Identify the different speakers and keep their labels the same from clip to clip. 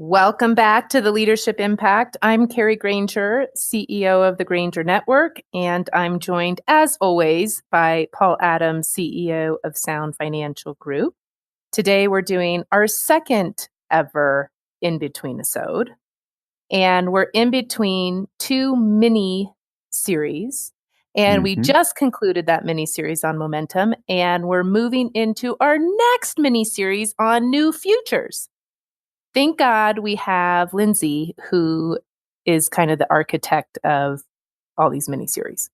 Speaker 1: Welcome back to the Leadership Impact. I'm Kari Granger, CEO of the Granger Network, and I'm joined, as always, by Paul Adams, CEO of Sound Financial Group. Today, we're doing our second ever Inbetweenisode, and we're in between two mini series. And we just concluded that mini series on momentum, and we're moving into our next mini series on new futures. Thank God we have Lindsay, who is kind of the architect of all these miniseries.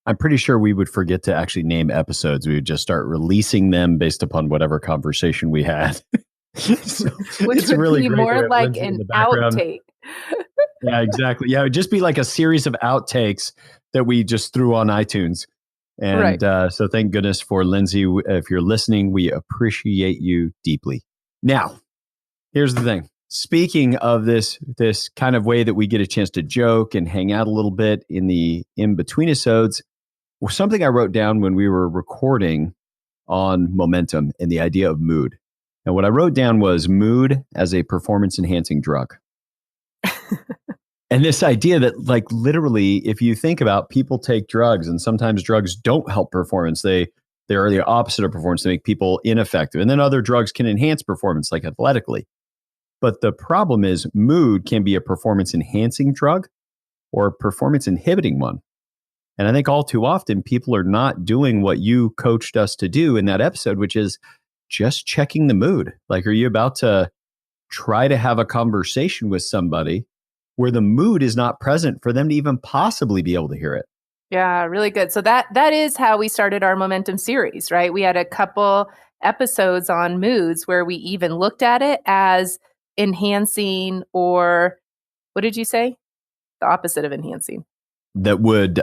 Speaker 2: I'm pretty sure we would forget to actually name episodes. We would just start releasing them based upon whatever conversation we had.
Speaker 1: So which it's would really be more like an outtake.
Speaker 2: Yeah, exactly. Yeah, it would just be like a series of outtakes that we just threw on iTunes. And so thank goodness for Lindsay. If you're listening, we appreciate you deeply. Now, here's the thing. Speaking of this kind of way that we get a chance to joke and hang out a little bit in the in-betweenisodes, something I wrote down when we were recording on momentum and the idea of mood. And what I wrote down was mood as a performance-enhancing drug. And this idea that, like, literally, if you think about people take drugs, and sometimes drugs don't help performance. They are the opposite of performance. They make people ineffective. And then other drugs can enhance performance, like athletically. But the problem is mood can be a performance-enhancing drug or a performance-inhibiting one. And I think all too often people are not doing what you coached us to do in that episode, which is just checking the mood. Like, are you about to try to have a conversation with somebody where the mood is not present for them to even possibly be able to hear it?
Speaker 1: Yeah, really good. So that is how we started our momentum series, right? We had a couple episodes on moods where we even looked at it as enhancing, or what did you say? The opposite of enhancing.
Speaker 2: That would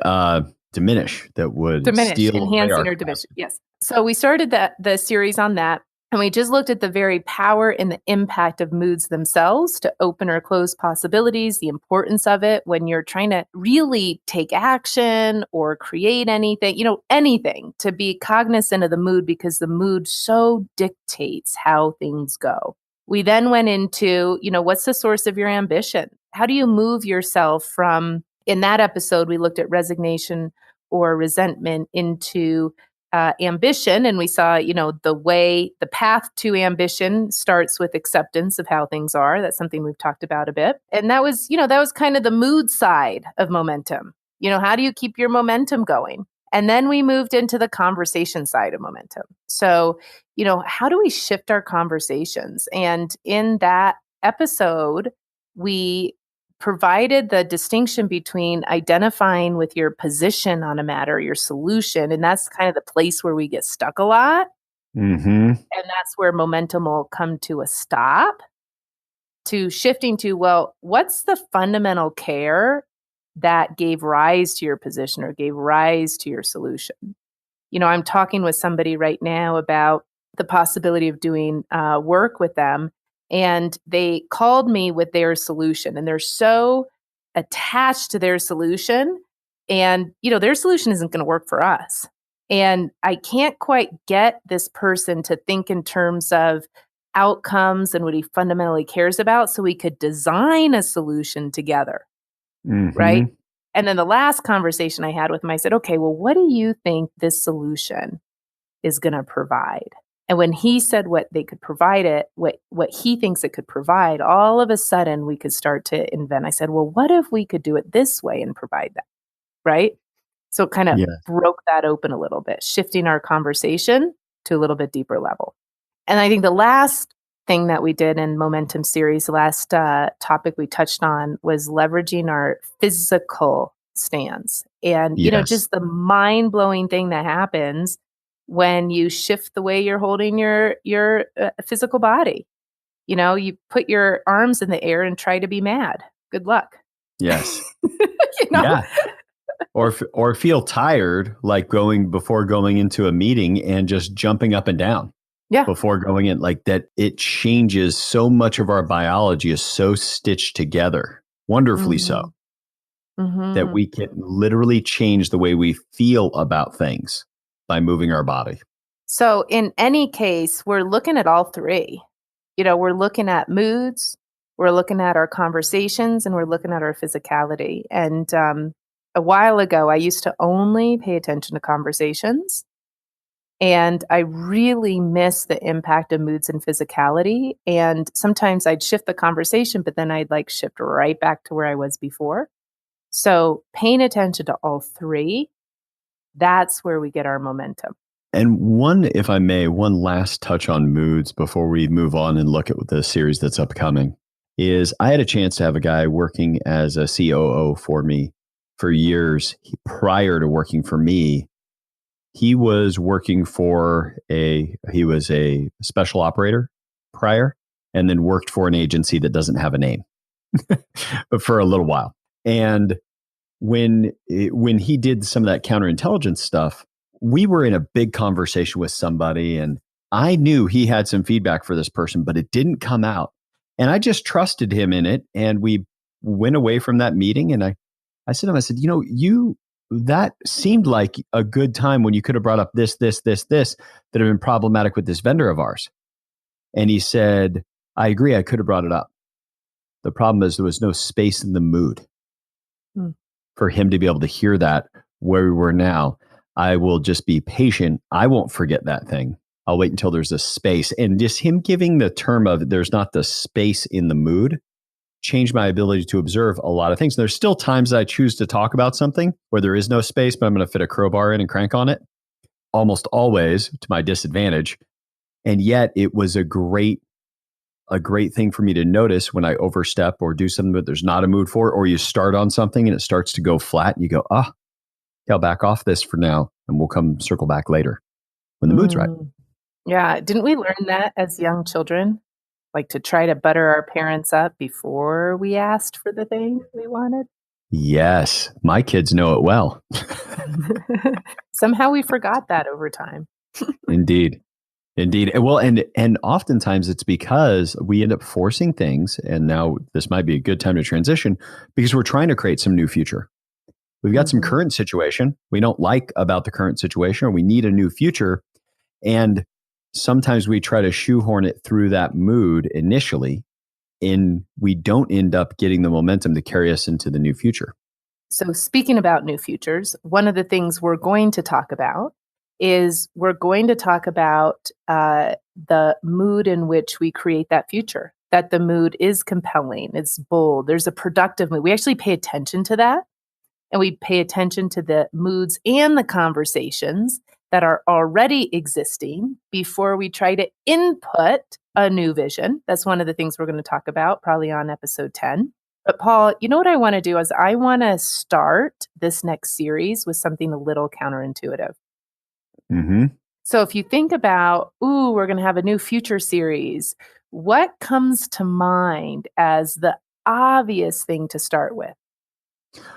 Speaker 2: diminish. That would steal
Speaker 1: enhancing or diminish. Yes. So we started the series on that, and we just looked at the very power and the impact of moods themselves to open or close possibilities, the importance of it when you're trying to really take action or create anything, anything, to be cognizant of the mood, because the mood so dictates how things go. We then went into, what's the source of your ambition? How do you move yourself from, in that episode, we looked at resignation or resentment into ambition. And we saw, the path to ambition starts with acceptance of how things are. That's something we've talked about a bit. And that was kind of the mood side of momentum. How do you keep your momentum going? And then we moved into the conversation side of momentum. So, how do we shift our conversations? And in that episode, we provided the distinction between identifying with your position on a matter, your solution, and that's kind of the place where we get stuck a lot.
Speaker 2: Mm-hmm.
Speaker 1: And that's where momentum will come to a stop, to shifting to, well, what's the fundamental care that gave rise to your position or gave rise to your solution? I'm talking with somebody right now about the possibility of doing work with them, and they called me with their solution, and they're so attached to their solution, and their solution isn't going to work for us. And I can't quite get this person to think in terms of outcomes and what he fundamentally cares about, so we could design a solution together.
Speaker 2: Mm-hmm.
Speaker 1: Right? And then the last conversation I had with him, I said, okay, well, what do you think this solution is going to provide? And when he said what they could provide what he thinks it could provide, all of a sudden we could start to invent. I said, well, what if we could do it this way and provide that? Right? So it kind of broke that open a little bit, shifting our conversation to a little bit deeper level. And I think the last thing that we did in Momentum series, the last topic we touched on, was leveraging our physical stance. And, just the mind-blowing thing that happens when you shift the way you're holding your physical body. You put your arms in the air and try to be mad. Good luck.
Speaker 2: Yes. Yeah. Or feel tired, like before going into a meeting and just jumping up and down.
Speaker 1: Yeah.
Speaker 2: Before going in, like that, it changes so much of our biology is so stitched together, wonderfully so, that we can literally change the way we feel about things by moving our body.
Speaker 1: So in any case, we're looking at all three. We're looking at moods, we're looking at our conversations, and we're looking at our physicality. And a while ago, I used to only pay attention to conversations. And I really miss the impact of moods and physicality. And sometimes I'd shift the conversation, but then I'd like shift right back to where I was before. So paying attention to all three, that's where we get our momentum.
Speaker 2: And one, if I may, one last touch on moods before we move on and look at the series that's upcoming is I had a chance to have a guy working as a COO for me for years. Prior to working for me, he was working for he was a special operator prior, and then worked for an agency that doesn't have a name, but for a little while. And when he did some of that counterintelligence stuff, we were in a big conversation with somebody, and I knew he had some feedback for this person, but it didn't come out. And I just trusted him in it. And we went away from that meeting, and I said to him, I said, that seemed like a good time when you could have brought up this that have been problematic with this vendor of ours. And he said, I agree, I could have brought it up. The problem is there was no space in the mood for him to be able to hear that where we were now. I will just be patient. I won't forget that thing. I'll wait until there's a space. And just him giving the term of there's not the space in the mood changed my ability to observe a lot of things. And there's still times I choose to talk about something where there is no space, but I'm going to fit a crowbar in and crank on it. Almost always to my disadvantage. And yet it was a great thing for me to notice when I overstep or do something that there's not a mood for, or you start on something and it starts to go flat and you go, I'll back off this for now and we'll come circle back later when the mood's right.
Speaker 1: Yeah. Didn't we learn that as young children? Like to try to butter our parents up before we asked for the thing we wanted?
Speaker 2: Yes. My kids know it well.
Speaker 1: Somehow we forgot that over time.
Speaker 2: Indeed. Well, and oftentimes it's because we end up forcing things. And now this might be a good time to transition because we're trying to create some new future. We've got some current situation we don't like about the current situation, or we need a new future. And sometimes we try to shoehorn it through that mood initially, and we don't end up getting the momentum to carry us into the new future.
Speaker 1: So speaking about new futures, one of the things we're going to talk about is we're going to talk about the mood in which we create that future, that the mood is compelling, it's bold, there's a productive mood. We actually pay attention to that. And we pay attention to the moods and the conversations that are already existing before we try to input a new vision. That's one of the things we're going to talk about probably on episode 10. But Paul, you know what I want to do is I want to start this next series with something a little counterintuitive. So if you think about, we're going to have a new future series, what comes to mind as the obvious thing to start with?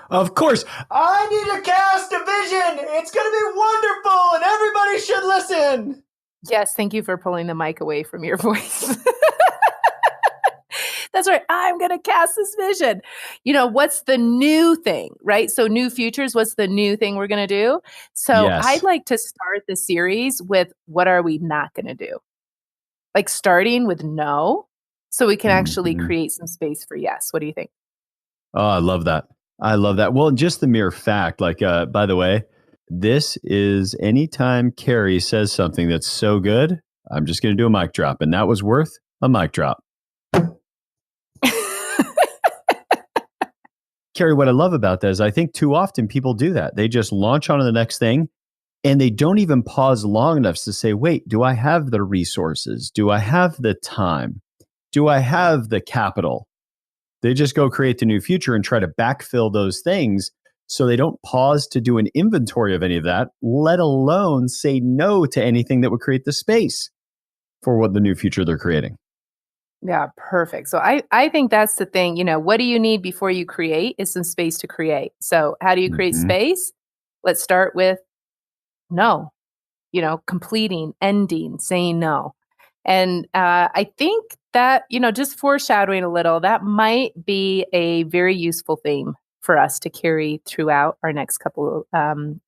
Speaker 2: Of course, I need to cast a vision. It's going to be wonderful and everybody should listen.
Speaker 1: Yes, thank you for pulling the mic away from your voice. That's right. I'm going to cast this vision. What's the new thing, right? So new futures, what's the new thing we're going to do? So
Speaker 2: Yes.
Speaker 1: I'd like to start the series with what are we not going to do? Like starting with no, so we can actually create some space for yes. What do you think?
Speaker 2: Oh, I love that. Well, just the mere fact, by the way, this is anytime Kari says something that's so good, I'm just going to do a mic drop. And that was worth a mic drop. Kari, what I love about that is I think too often people do that. They just launch on to the next thing and they don't even pause long enough to say, wait, do I have the resources? Do I have the time? Do I have the capital? They just go create the new future and try to backfill those things. So they don't pause to do an inventory of any of that, let alone say no to anything that would create the space for what the new future they're creating.
Speaker 1: Yeah, perfect. So I think that's the thing. What do you need before you create is some space to create. So how do you create space? Let's start with no, completing, ending, saying no. And I think that, just foreshadowing a little, that might be a very useful theme for us to carry throughout our next couple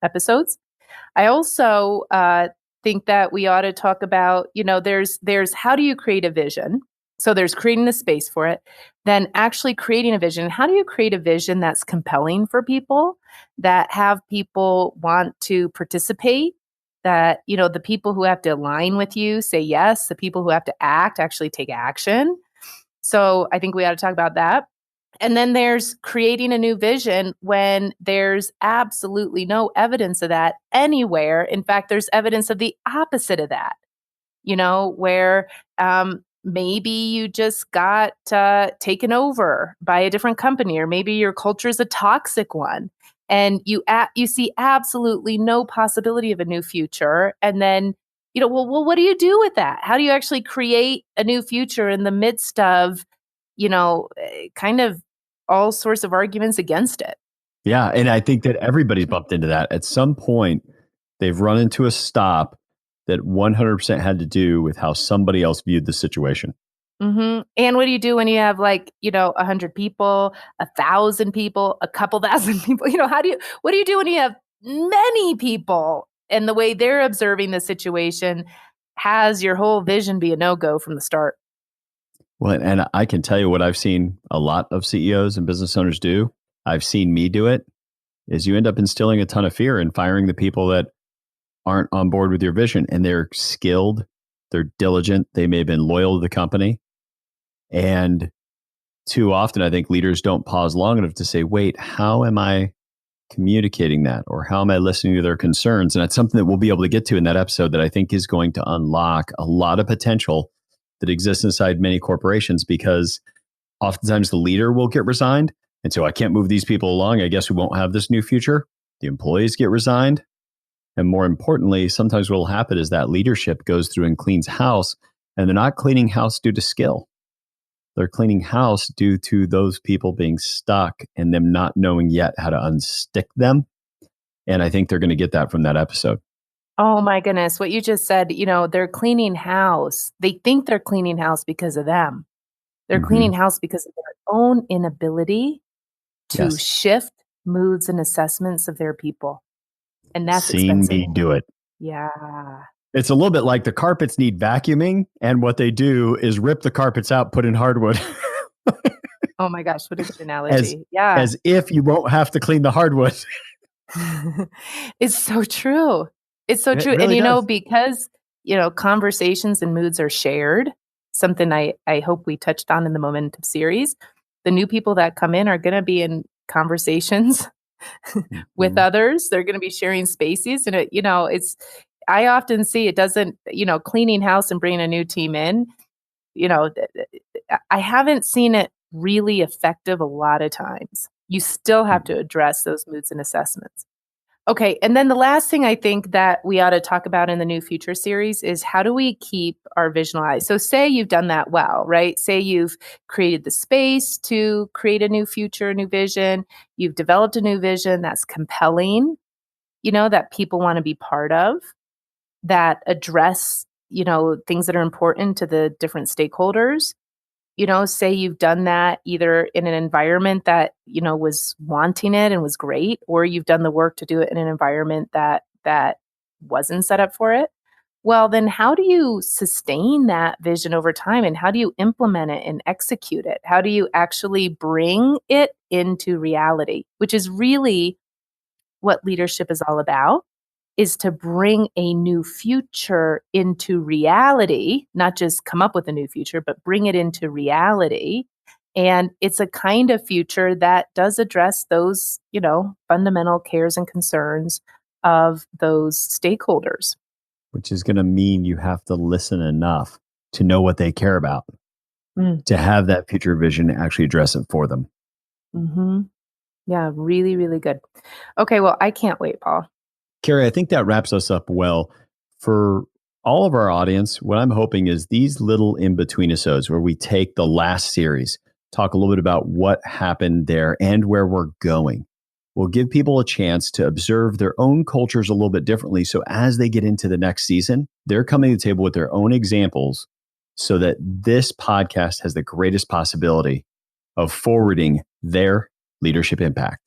Speaker 1: episodes. I also think that we ought to talk about, there's how do you create a vision? So there's creating the space for it, then actually creating a vision. How do you create a vision that's compelling for people, that have people want to participate, that, the people who have to align with you say yes, the people who have to act actually take action. So I think we ought to talk about that. And then there's creating a new vision when there's absolutely no evidence of that anywhere. In fact, there's evidence of the opposite of that, where maybe you just got taken over by a different company, or maybe your culture is a toxic one, and you see absolutely no possibility of a new future. And then, what do you do with that? How do you actually create a new future in the midst of, kind of all sorts of arguments against it?
Speaker 2: Yeah. And I think that everybody's bumped into that. At some point, they've run into a stop that 100% had to do with how somebody else viewed the situation.
Speaker 1: Mm-hmm. And what do you do when you have 100 people, 1,000 people, a couple thousand people? What do you do when you have many people and the way they're observing the situation has your whole vision be a no-go from the start?
Speaker 2: Well, and I can tell you what I've seen a lot of CEOs and business owners do. I've seen me do it, is you end up instilling a ton of fear and firing the people that aren't on board with your vision. And they're skilled, they're diligent, they may have been loyal to the company. And too often, I think leaders don't pause long enough to say, wait, how am I communicating that? Or how am I listening to their concerns? And that's something that we'll be able to get to in that episode that I think is going to unlock a lot of potential that exists inside many corporations, because oftentimes the leader will get resigned. And so I can't move these people along. I guess we won't have this new future. The employees get resigned. And more importantly, sometimes what will happen is that leadership goes through and cleans house, and they're not cleaning house due to skill. They're cleaning house due to those people being stuck and them not knowing yet how to unstick them. And I think they're going to get that from that episode.
Speaker 1: Oh my goodness. What you just said, they're cleaning house. They think they're cleaning house because of them. They're cleaning house because of their own inability to shift moods and assessments of their people. And that's
Speaker 2: seen
Speaker 1: expensive.
Speaker 2: me do it.
Speaker 1: Yeah.
Speaker 2: It's a little bit like the carpets need vacuuming, and what they do is rip the carpets out, put in hardwood.
Speaker 1: Oh my gosh, what a good analogy.
Speaker 2: As if you won't have to clean the hardwood.
Speaker 1: It's so true. It's so true.
Speaker 2: Really
Speaker 1: and
Speaker 2: does.
Speaker 1: because, conversations and moods are shared, something I hope we touched on in the Momentum series, the new people that come in are going to be in conversations with others. They're going to be sharing spaces. And I often see it doesn't, cleaning house and bringing a new team in, I haven't seen it really effective a lot of times. You still have to address those moods and assessments. Okay. And then the last thing I think that we ought to talk about in the New Future series is, how do we keep our vision alive? So say you've done that well, right? Say you've created the space to create a new future, a new vision. You've developed a new vision that's compelling, that people want to be part of, that address, things that are important to the different stakeholders. Say you've done that either in an environment that, was wanting it and was great, or you've done the work to do it in an environment that wasn't set up for it. Well, then how do you sustain that vision over time, and how do you implement it and execute it? How do you actually bring it into reality, which is really what leadership is all about, is to bring a new future into reality, not just come up with a new future, but bring it into reality. And it's a kind of future that does address those, fundamental cares and concerns of those stakeholders.
Speaker 2: Which is going to mean you have to listen enough to know what they care about, to have that future vision actually address it for them.
Speaker 1: Mm-hmm. Yeah, really, really good. Okay, well, I can't wait, Paul.
Speaker 2: Kari, I think that wraps us up well. For all of our audience, what I'm hoping is these little in-betweenisodes where we take the last series, talk a little bit about what happened there and where we're going, will give people a chance to observe their own cultures a little bit differently. So as they get into the next season, they're coming to the table with their own examples, so that this podcast has the greatest possibility of forwarding their leadership impact.